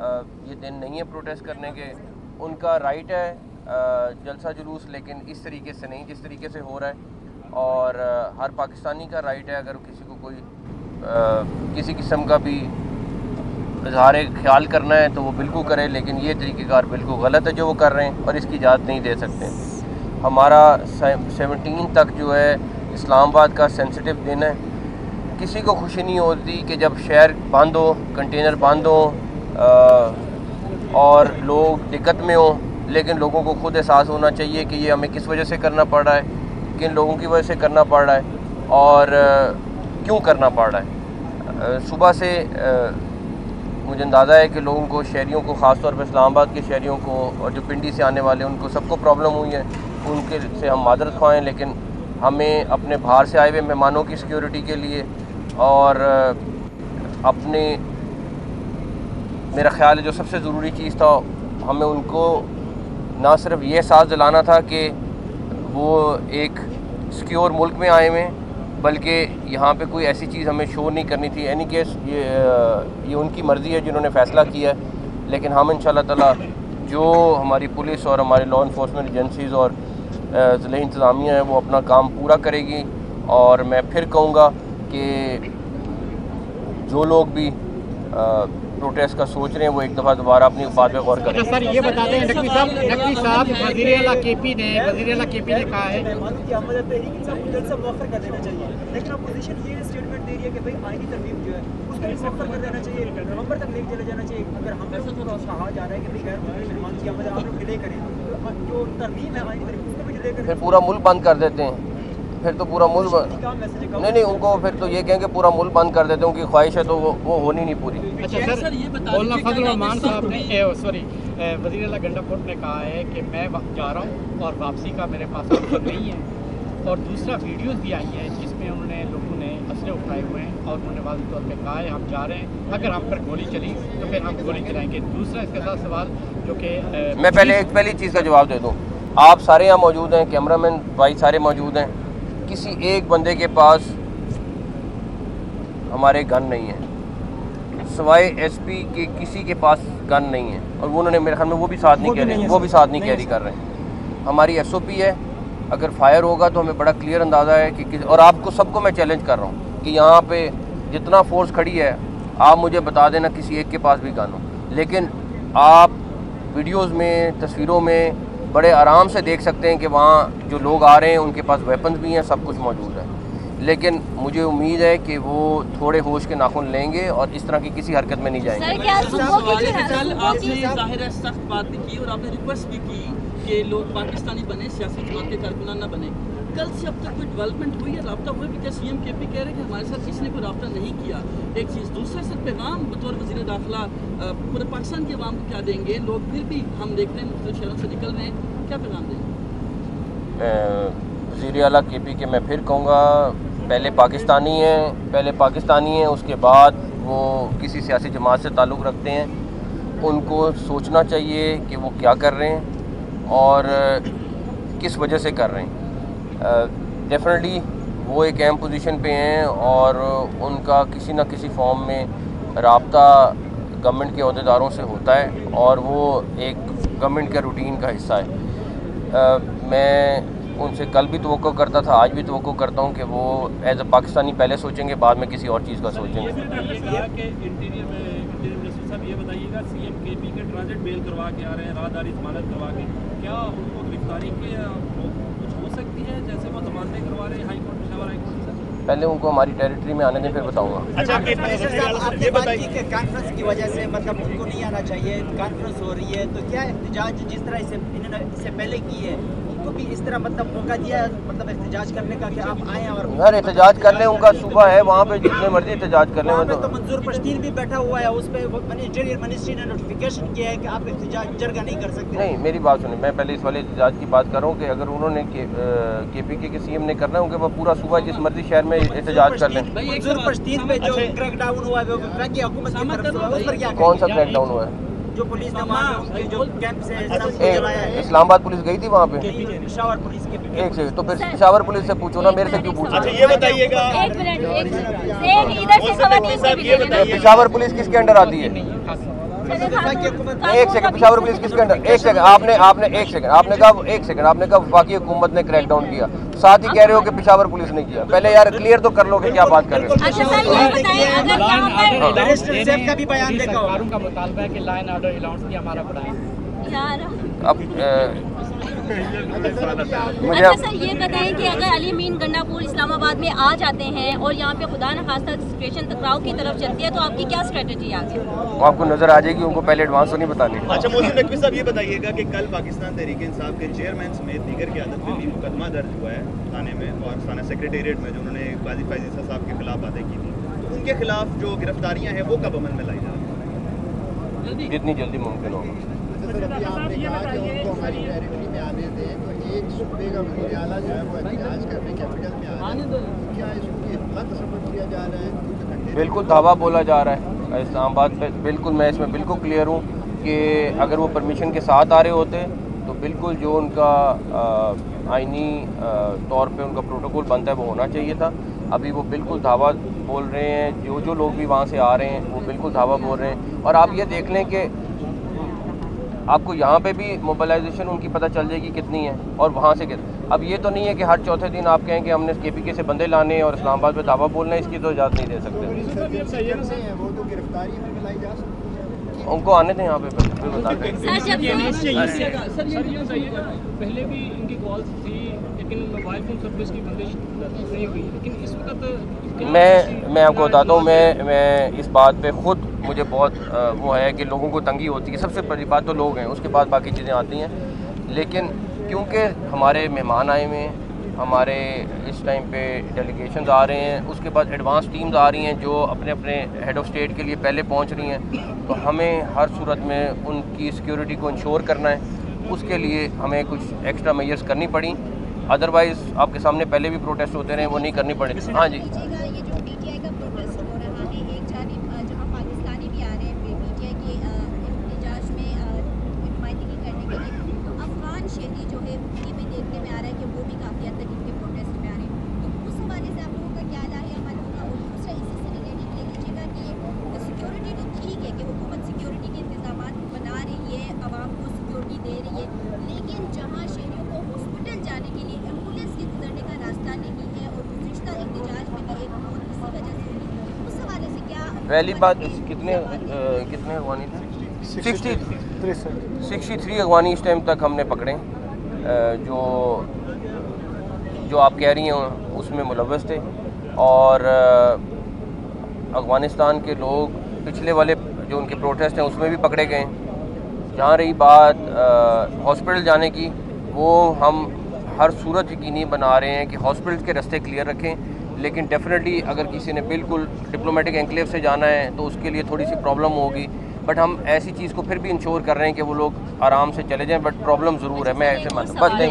ये दिन नहीं है प्रोटेस्ट करने के। उनका राइट है जलसा जुलूस, लेकिन इस तरीके से नहीं जिस तरीके से हो रहा है। और हर पाकिस्तानी का राइट है, अगर किसी को कोई किसी किस्म का भी इजहार ख्याल करना है तो वो बिल्कुल करे, लेकिन ये तरीक़ेकार बिल्कुल गलत है जो वो कर रहे हैं और इसकी इजाज़त नहीं दे सकते। हमारा 17 तक जो है इस्लामाबाद का सेंसिटिव दिन है। किसी को खुशी नहीं होती कि जब शहर बंद हो, कंटेनर बंद हो और लोग दिक्कत में हो, लेकिन लोगों को खुद एहसास होना चाहिए कि ये हमें किस वजह से करना पड़ रहा है, किन लोगों की वजह से करना पड़ रहा है और क्यों करना पड़ रहा है। सुबह से मुझे अंदाज़ा है कि लोगों को, शहरियों को, ख़ास तौर पर इस्लामाबाद के शहरियों को और जो पिंडी से आने वाले उनको सबको प्रॉब्लम हुई है। उनके से हम मादरत ख्वाहें, लेकिन हमें अपने बाहर से आए हुए मेहमानों की सिक्योरिटी के लिए और अपने, मेरा ख्याल है जो सबसे ज़रूरी चीज़ था, हमें उनको ना सिर्फ ये एहसास दिलाना था कि वो एक सिक्योर मुल्क में आए हुए हैं, बल्कि यहाँ पे कोई ऐसी चीज़ हमें शो नहीं करनी थी। एनी केस ये उनकी मर्ज़ी है जिन्होंने फ़ैसला किया है, लेकिन हम इंशाल्लाह ताला जो हमारी पुलिस और हमारी लॉ इन्फोर्समेंट एजेंसीज़ और ज़िला इंतज़ामिया है वो अपना काम पूरा करेगी। और मैं फिर कहूँगा कि जो लोग भी प्रोटेस्ट का सोच रहे हैं वो एक दफ़ा दोबारा अपनी बात पे गौर करें। सर ये बता दें, नकवी साहब वज़ीर आला केपी ने कहा है लेकिन अपोजिशन ये स्टेटमेंट दे रही है कि भाई आईनी तरमीम जो है उसको मुअख्खर कर देना चाहिए, नवंबर तक लेके चला जाना चाहिए। अगर हम लोग को कहा जा रहा है कि भाई गैर मुल्की मेहमान की आमद आप लोग डिले करें, तो जो तरमीम है आईनी तरमीम उसको भी डिले करें, फिर पूरा मुल्क बंद कर देते हैं। फिर तो पूरा मुल्क नहीं, उनको फिर तो ये कहेंगे पूरा मुल्क बंद कर देते हैं। उनकी ख्वाहिश है तो वो होनी नहीं पूरी। अच्छा सर, ये मौलाना फजल रहमान साहब ने वज़ीर आला गंडापुर ने कहा है कि मैं जा रहा हूँ और वापसी का मेरे पास ऑप्शन नहीं है। और दूसरा वीडियोस भी आई है जिसमें उन्होंने, लोगों ने असले उठाए हुए हैं और उन्होंने वाज़ेह तौर पे कहा है हम जा रहे हैं, अगर हम पर गोली चली तो फिर हम गोली चलाएंगे। दूसरा इसके साथ सवाल जो कि मैं पहली चीज़ का जवाब दे दूँ। आप सारे यहाँ मौजूद हैं, कैमरामैन भाई सारे मौजूद हैं, किसी एक बंदे के पास हमारे गन नहीं है, सिवाय एसपी के किसी के पास गन नहीं है। और उन्होंने मेरे ख्याल में वो भी साथ नहीं कैरी कर रहे हैं। हमारी SOP है, अगर फायर होगा तो हमें बड़ा क्लियर अंदाज़ा है कि और आपको सबको मैं चैलेंज कर रहा हूँ कि यहाँ पे जितना फोर्स खड़ी है आप मुझे बता देना किसी एक के पास भी गन हो। लेकिन आप वीडियोज़ में, तस्वीरों में बड़े आराम से देख सकते हैं कि वहाँ जो लोग आ रहे हैं उनके पास वेपन्स भी हैं, सब कुछ मौजूद है। लेकिन मुझे उम्मीद है कि वो थोड़े होश के नाखून लेंगे और इस तरह की किसी हरकत में नहीं जाएंगे। आपने ज़ाहिर है सख्त बात भी की और आपने रिक्वेस्ट भी की कि लोग पाकिस्तानी बने, सियासी जमात के कारकुनान न बने। कल से अब तक कोई डेवलपमेंट हुई है, रब्ता हुआ? बिकॉज CM KP कह रहे हैं कि हमारे साथ किसी ने कोई रब्ता नहीं किया। एक चीज़। दूसरा सर, पैगाम बतौर वज़ीर दाखिला पूरे पाकिस्तान के अवाम को क्या देंगे? लोग फिर भी हम देख रहे हैं मुख्तलिफ शहरों से निकल रहे हैं, क्या पैगाम देंगे? वज़ीर आला KP के मैं फिर कहूँगा, पहले पाकिस्तानी हैं, उसके बाद वो किसी सियासी जमात से ताल्लुक़ रखते हैं। उनको सोचना चाहिए कि वो क्या कर रहे हैं और किस वजह से कर रहे हैं। डेफिनेटली वो एक अहम पोजीशन पे हैं और उनका किसी न किसी फॉर्म में राब्ता गवर्नमेंट के अहदेदारों से होता है और वो एक गवर्नमेंट के रूटीन का हिस्सा है। मैं उनसे कल भी तवक्को करता था, आज भी तवक्को करता हूँ कि वो एज ए पाकिस्तानी पहले सोचेंगे, बाद में किसी और चीज़ का सोचेंगे। ये बताइएगा, CM KP के ट्रांजिट बेल करवा के आ रहे हैं, राहदारी जमानत करवा के, क्या उनको गिरफ्तारी की कुछ हो सकती है जैसे वो जमानतें करवा रहे हैं high court, Peshawar high court से? पहले उनको हमारी टेरिटरी में आने दें, फिर बताऊँगा। अच्छा, आपने बात की कि कॉन्फ्रेंस की वजह से मतलब उनको नहीं आना चाहिए, कॉन्फ्रेंस हो रही है, तो क्या एहतजाज जिस तरह इन्होंने इससे पहले की है उनको भी इस तरह मतलब मौका दिया, मतलब एहतजाज करने का कि आप आए और यार एहतजाज कर लें, उनका सूबा है वहाँ पे, जितने मर्जी एहतजाज कर लें। तो मंजूर पश्तीन भी बैठा हुआ है, उस पर इंटीरियर मिनिस्ट्री ने नोटिफिकेशन किया है कि आप एहतजाज जरगा नहीं कर सकते। नहीं, मेरी बात सुनिए, मैं पहले इस वाले एहतजाज की बात कर रहा हूँ कि अगर उन्होंने KPK के CM ने करना है, उनके पूरा सूबा जिस मर्जी शहर में एहतजाज कर लें। मंजूर पश्तीन पे जो क्रैकडाउन हुआ है वो की हुकूमत की तरफ से हुआ, उस पर क्या? कौन सा क्रैकडाउन हुआ है? जो पुलिस ने वहाँ जो कैंप से चलाया है। इस्लामाबाद पुलिस गई थी वहाँ पे? पेशावर पुलिस के एक से तो फिर पेशावर पुलिस से पूछो ना, मेरे से क्यों पूछ रहे? ये बताइएगा, पेशावर पुलिस किसके अंडर आती है? एक सेकंड, पेशावर पुलिस किसके अंडर? एक सेकंड, आपने आपने कहा वफाकी हुकूमत ने क्रैकडाउन किया, साथ ही कह रहे हो कि पेशावर पुलिस ने किया। पहले यार क्लियर तो कर लो कि क्या बात कर रहे हो। का भी बयान सरकारों का मुतालबा है कि लॉ एंड ऑर्डर अलाउंस भी हमारा बढ़ाएं। अब मुझे अच्छा सर ये बताएं कि अगर अली अमीन गंडापुर इस्लामाबाद में आ जाते हैं और यहाँ पे खुदा न खास्ता सिचुएशन टकराव की तरफ चलती है तो आपकी क्या स्ट्रेटजी आगे? आपको नजर आ जाएगी, उनको पहले एडवांस तो नहीं बतानी। अच्छा मोहसिन नकवी साहब ये बताइएगा कि कल पाकिस्तान तहरीक इंसाफ के चेयरमैन समेत दीगर की आदत में भी मुकदमा दर्ज हुआ है थाने में और थाना सेक्रेटेरिएट में, जो उन्होंने गाजी फैज़ ईसा साहब के खिलाफ बातें की थी, तो उनके खिलाफ जो गिरफ्तारियाँ हैं वो कब अमल में लाई जा रही हैं? जितनी जल्दी मुमकिन होगा। सर अभी आपने कहा कि उनको हमारी टेरिटरी में आने दें, तो एक सूबे का वज़ीर आला जो है वो एहतजाज करने कैपिटल में आ रहा है, क्या इसको इतना तसव्वुर किया जा रहा है? बिल्कुल धावा बोला जा रहा है इस्लामाबाद पे। बिल्कुल मैं इसमें बिल्कुल क्लियर हूँ कि अगर वो परमिशन के साथ आ रहे होते तो बिल्कुल जो उनका आईनी तौर पे उनका प्रोटोकॉल बनता है वो होना चाहिए था। अभी वो बिल्कुल धावा बोल रहे हैं, जो लोग भी वहाँ से आ रहे हैं वो बिल्कुल धावा बोल रहे हैं। और आप ये देख लें कि आपको यहाँ पे भी मोबिलाइजेशन उनकी पता चल जाएगी कितनी है और वहाँ से कितनी। अब ये तो नहीं है कि हर चौथे दिन आप कहें कि हमने KPK से बंदे लाने और इस्लामाबाद पे दावा बोलना है, इसकी तो इजाज़त नहीं दे सकते। वो तो गिरफ्तारी में मिलाई जा सकती है, उनको आने दें यहाँ पे फिर बताते हैं। पहले भी इनकी कॉल्स थी लेकिन मोबाइल फोन सर्विस की बंदिश नहीं हुई, लेकिन इस वक्त मैं आपको बताता हूँ, मैं इस बात पे ख़ुद मुझे बहुत वो है कि लोगों को तंगी होती है। सबसे पहली बात तो लोग हैं, उसके बाद बाकी चीज़ें आती हैं। लेकिन क्योंकि हमारे मेहमान आए हुए हैं, हमारे इस टाइम पे डेलीगेशंस आ रहे हैं, उसके बाद एडवांस टीम्स आ रही हैं जो अपने अपने हेड ऑफ़ स्टेट के लिए पहले पहुंच रही हैं, तो हमें हर सूरत में उनकी सिक्योरिटी को इंश्योर करना है। उसके लिए हमें कुछ एक्स्ट्रा मेजर्स करनी पड़ी, अदरवाइज़ आपके सामने पहले भी प्रोटेस्ट होते रहे, वो नहीं करनी पड़ी। हाँ जी, ये जो PTI का प्रोटेस्ट हो रहा है, एक जानिब जहाँ पाकिस्तानी भी आ रहे हैं PTI के एहतजाज में नुमाइंदगी करने के लिए, तो अफगान शहरी जो है उनकी भी देखने में आ रहा है कि वो भी काफ़ी हद तक इनके प्रोटेस्ट में आ रहे हैं। तो उस हवाले से आप लोगों का क्या राय अमल होगा? और दूसरा इसी से रिलेटेड ले लीजिएगा कि सिक्योरिटी तो ठीक है कि हुकूमत सिक्योरिटी के इंतजाम बना रही है, आवाम को सिक्योरिटी दे रही है, लेकिन जहाँ शहरियों को हॉस्पिटल जाने के लिए एम्बुलेंस के गुजरने का रास्ता नहीं है और गुज़िश्ता एहतजाज में भी एक मौत इसी वजह से हुई, उस हवाले से क्या? पहली बात कितने अगवानी थे? 63 अगवानी इस टाइम तक हमने पकड़े जो आप कह रही हैं उसमें मुलव्वस थे। और अफ़गानिस्तान के लोग पिछले वाले जो उनके प्रोटेस्ट हैं उसमें भी पकड़े गए। जहाँ रही बात हॉस्पिटल जाने की, वो हम हर सूरत यकीनी बना रहे हैं कि हॉस्पिटल के रास्ते क्लियर रखें। लेकिन डेफिनेटली अगर किसी ने बिल्कुल डिप्लोमेटिक एनक्लेव से जाना है तो उसके लिए थोड़ी सी प्रॉब्लम होगी, बट हम ऐसी चीज़ को फिर भी इंश्योर कर रहे हैं कि वो लोग आराम से चले जाएं। बट प्रॉब्लम ज़रूर है, मैं ऐसे मानता हूँ। बस नहीं।